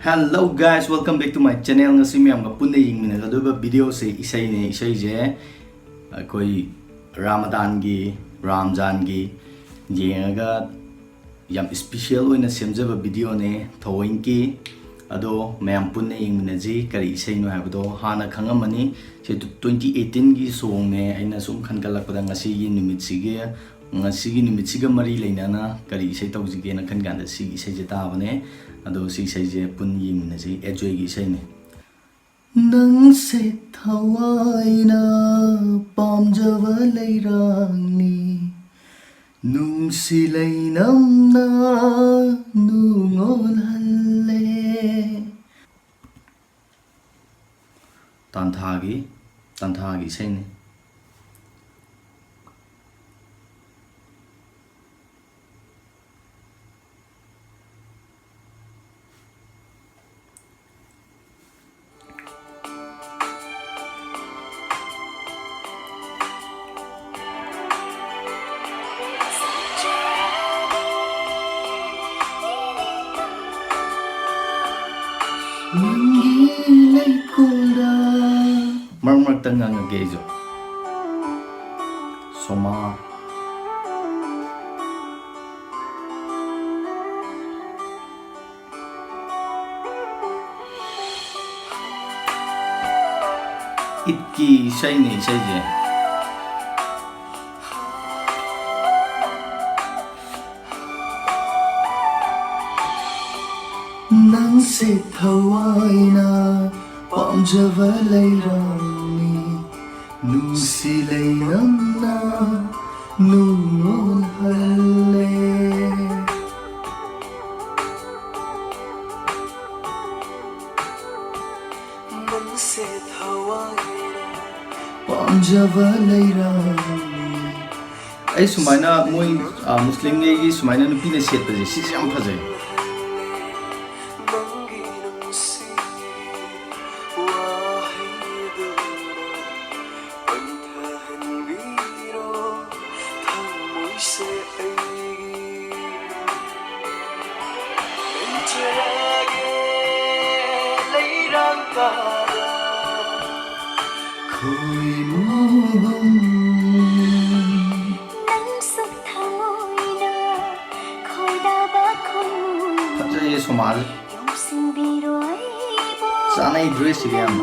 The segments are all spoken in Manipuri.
Hello guys, welcome back to my channel. Ngasi Mayam ga punna yingmina ga video se isai ne isai je koi Ramadan gi Ramzan gi yenga yam special oina semjaba video ne thoin ki ado mayam punna yingmina ji kari isai no habdo hana khangamani se 2018 gi song ne aina sum khangalakpada ngasi gi numit sige ngasi gi numit siga mari leinana kari isai tawjige na khanganda si isai je tabane ado si sai je pun yimna ji enjoy gi sai ne Nangse thawaina pamjava leirangni nungsi leinamna nungol halle tantha gi sai ne Mark tanga nga gejo soma itki shine je Nangse thawaina pamjava leirangni nungsi leinamna nungol halle Nangse thawaina pamjava leirangni ai sumaina moi muslim gi sumaina nupi ne set paje si yam phajai Somal sana dress ini am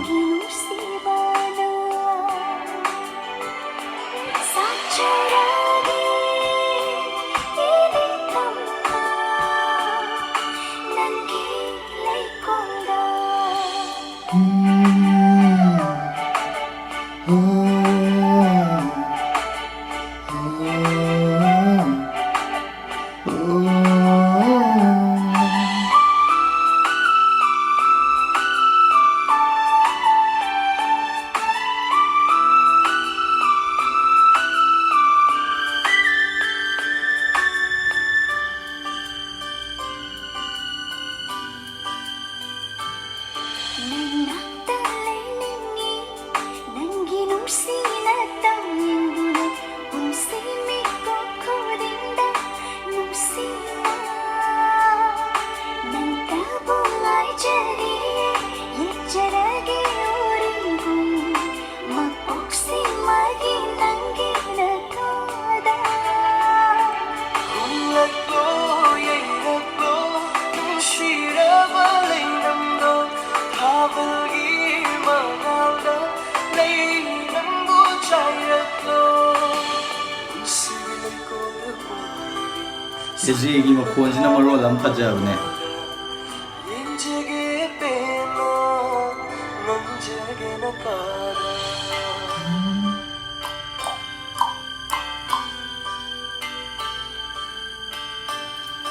Jadi ini makon sih nama rolam saja bune.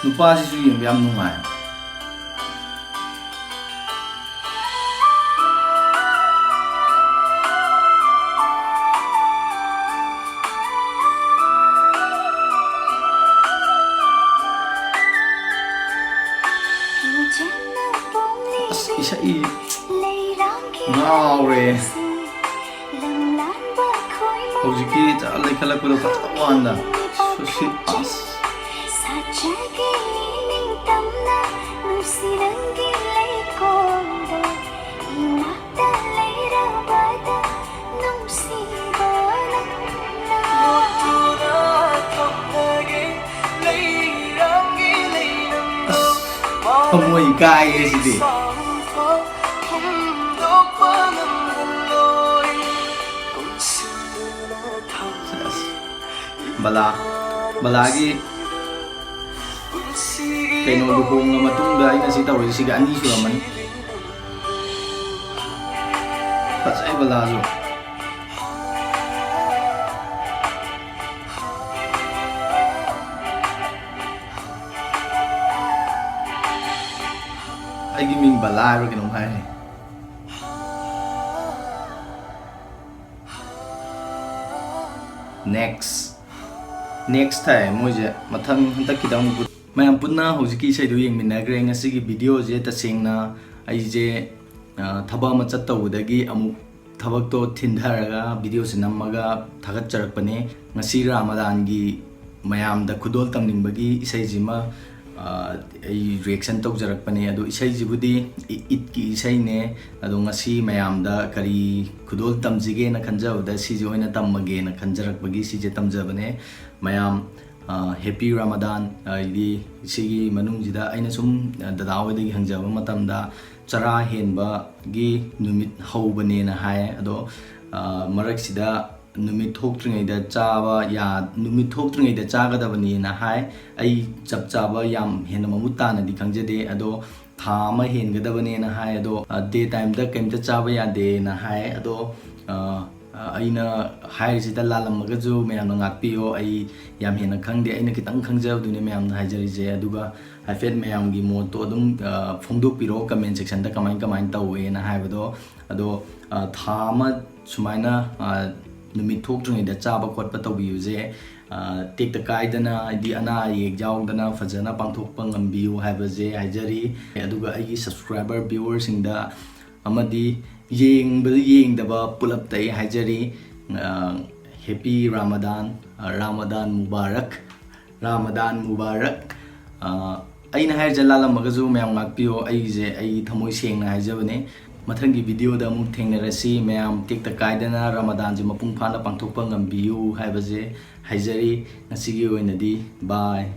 Nupa sih yang biam nungai. Isai ngawre hojiki ta lekhala kulo patwanda sushi as ꯏꯀꯥꯏꯌꯦ ꯁꯤꯗꯤ ꯕꯂꯥꯒꯤ ꯀꯩꯅꯣ ꯂꯨꯍꯣꯡꯉ ꯃꯇꯨꯡꯗ ꯑꯩꯅ ꯁꯤ ꯇꯧꯔꯤꯁꯤ ꯁꯤꯒ ꯑꯅꯤ ꯁꯨꯔꯝꯃꯅꯤ ꯐꯖꯩ ꯕꯂꯥꯁꯨ ꯑꯩꯒꯤ ꯃꯤꯡ ꯕꯂꯥ ꯍꯥꯏꯕ꯭ꯔꯥ ꯀꯩꯅꯣꯝ ꯍꯥꯏꯔꯦ ꯅꯦꯛꯁ ꯊꯥꯏ ꯃꯣꯏꯁꯦ ꯃꯊꯪ ꯍꯟꯗꯛꯀꯤꯗ ꯑꯃꯨꯛ ꯃꯌꯥꯝ ꯄꯨꯟꯅ ꯍꯧꯖꯤꯛꯀꯤ ꯏꯁꯩꯗꯨ ꯌꯦꯡꯃꯤꯟꯅꯈ꯭ꯔꯦ ꯉꯁꯤꯒꯤ ꯚꯤꯗꯤꯑꯣꯁꯦ ꯇꯁꯦꯡꯅ ꯑꯩꯁꯦ ꯊꯕꯛ ꯑꯃ ꯆꯠꯇꯧꯕꯗꯒꯤ ꯑꯃꯨꯛ ꯊꯕꯛꯇꯣ ꯊꯤꯟꯊꯔꯒ ꯚꯤꯗꯤꯑꯣꯁꯦ ꯅꯝꯃꯒ ꯊꯥꯒꯠꯆꯔꯛꯄꯅꯦ ꯉꯁꯤ ꯔꯥꯃꯗꯥꯟꯒꯤ ꯃꯌꯥꯝꯗ ꯈꯨꯗꯣꯜ ꯇꯝꯅꯤꯡꯕꯒꯤ ꯏꯁꯩꯁꯤꯃ ꯑꯩ ꯔꯤꯑꯦꯛꯁꯟ ꯇꯧꯖꯔꯛꯄꯅꯦ ꯑꯗꯣ ꯏꯁꯩꯁꯤꯕꯨꯗꯤ ꯏꯠꯀꯤ ꯏꯁꯩꯅꯦ ꯑꯗꯣ ꯉꯁꯤ ꯃꯌꯥꯝꯗ ꯀꯔꯤ ꯈꯨꯗꯣꯜ ꯇꯝꯁꯤꯒꯦꯅ ꯈꯟꯖꯕꯗ ꯁꯤꯁꯦ ꯑꯣꯏꯅ ꯇꯝꯃꯒꯦꯅ ꯈꯟꯖꯔꯛꯄꯒꯤ ꯁꯤꯁꯦ ꯇꯝꯖꯕꯅꯦ ꯃꯌꯥꯝ ꯍꯦꯄꯤ ꯔꯥꯃꯗꯥꯟ ꯍꯥꯏꯗꯤ ꯁꯤꯒꯤ ꯃꯅꯨꯡꯁꯤꯗ ꯑꯩꯅ ꯁꯨꯝ ꯗꯗꯥ ꯍꯣꯏꯗꯒꯤ ꯍꯪꯖꯕ ꯃꯇꯝꯗ ꯆꯔꯥ ꯍꯦꯟꯕꯒꯤ ꯅꯨꯃꯤꯠ ꯍꯧꯕꯅꯦꯅ ꯍꯥꯏ ꯑꯗꯣ ꯃꯔꯛꯁꯤꯗ ꯅꯨꯃꯤꯠ ꯊꯣꯛꯇ꯭ꯔꯤꯉꯩꯗ ꯅꯨꯃꯤꯠ ꯊꯣꯛꯇ꯭ꯔꯤꯉꯩꯗ ꯆꯥꯒꯗꯕꯅꯦꯅ ꯍꯥꯏ ꯑꯩ ꯆꯞ ꯆꯥꯕ ꯌꯥꯝ ꯍꯦꯟꯅ ꯃꯃꯨꯠ ꯇꯥꯅꯗꯤ ꯈꯪꯖꯗꯦ ꯑꯗꯣ ꯊꯥ ꯑꯃ ꯍꯦꯟꯒꯗꯕꯅꯦꯅ ꯍꯥꯏ ꯑꯗꯣ ꯗꯦ ꯇꯥꯏꯝꯗ ꯀꯩꯝꯇ ꯆꯥꯕ ꯌꯥꯗꯦꯅ ꯍꯥꯏ ꯑꯗꯣ ꯑꯩꯅ ꯍꯥꯏꯔꯤꯁꯤꯗ ꯂꯥꯜꯂꯝꯃꯒꯁꯨ ꯃꯌꯥꯝꯅ ꯉꯥꯛꯄꯤꯌꯣ ꯑꯩ ꯌꯥꯝ ꯍꯦꯟꯅ ꯈꯪꯗꯦ ꯑꯩꯅ ꯈꯤꯇꯪ ꯈꯪꯖꯕꯗꯨꯅꯦ ꯃꯌꯥꯝꯅ ꯍꯥꯏꯖꯔꯤꯁꯦ ꯑꯗꯨꯒ ꯍꯥꯏꯐꯦꯠ ꯃꯌꯥꯝꯒꯤ ꯃꯣꯠꯇꯣ ꯑꯗꯨꯝ ꯐꯣꯡꯗꯣꯛꯄꯤꯔꯛꯑꯣ ꯀꯃꯦꯟ ꯁꯦꯛꯁꯟꯗ ꯀꯃꯥꯏꯅ ꯇꯧꯋꯦꯅ ꯍꯥꯏꯕꯗꯣ ꯑꯗꯣ ꯊꯥ ꯑꯃ ꯁꯨꯃꯥꯏꯅ ꯅꯨꯃꯤꯠ ꯊꯣꯛꯇ꯭ꯔꯤꯉꯩꯗ ꯆꯥꯕ ꯈꯣꯠꯄ ꯇꯧꯕꯤꯌꯨꯁꯦ ꯇꯦꯛꯇ ꯀꯥꯏꯗꯅ ꯍꯥꯏꯗꯤ ꯑꯅꯥ ꯑꯌꯦꯛ ꯌꯥꯎꯗꯅ ꯐꯖꯅ ꯄꯥꯡꯊꯣꯛꯄ ꯉꯝꯕꯤꯌꯨ ꯍꯥꯏꯕꯁꯦ ꯍꯥꯏꯖꯔꯤ ꯑꯗꯨꯒ ꯑꯩꯒꯤ ꯁꯕꯁꯀ꯭ꯔꯥꯏꯕꯔ ꯚ꯭ꯌꯨꯋꯔꯁꯤꯡꯗ ꯑꯃꯗꯤ ꯌꯦꯡꯗꯕ ꯄꯨꯂꯞꯇ ꯑꯩ ꯍꯥꯏꯖꯔꯤ ꯍꯦꯄꯤ ꯔꯥꯃꯗꯥꯟ ꯃꯨꯕꯥꯔꯛ ꯑꯩꯅ ꯍꯥꯏꯔꯤꯁꯦ ꯂꯥꯜꯂꯝꯃꯒꯁꯨ ꯃꯌꯥꯝ ꯉꯥꯛꯄꯤꯌꯣ ꯑꯩ ꯊꯃꯣꯏ ꯁꯦꯡꯅ ꯍꯥꯏꯖꯕꯅꯦ ꯃꯊꯪꯒꯤ ꯚꯤꯗꯤꯑꯣꯗ ꯑꯃꯨꯛ ꯊꯦꯡꯅꯔꯁꯤ ꯃꯌꯥꯝ ꯇꯦꯛꯇ ꯀꯥꯏꯗꯅ ꯔꯥꯃꯗꯥꯟꯁꯦ ꯃꯄꯨꯡ ꯐꯥꯅ ꯄꯥꯡꯊꯣꯛꯄ ꯉꯝꯕꯤꯌꯨ ꯍꯥꯏꯕꯁꯦ ꯍꯥꯏꯖꯔꯤ ꯉꯁꯤꯒꯤ ꯑꯣꯏꯅꯗꯤ ꯕꯥꯏ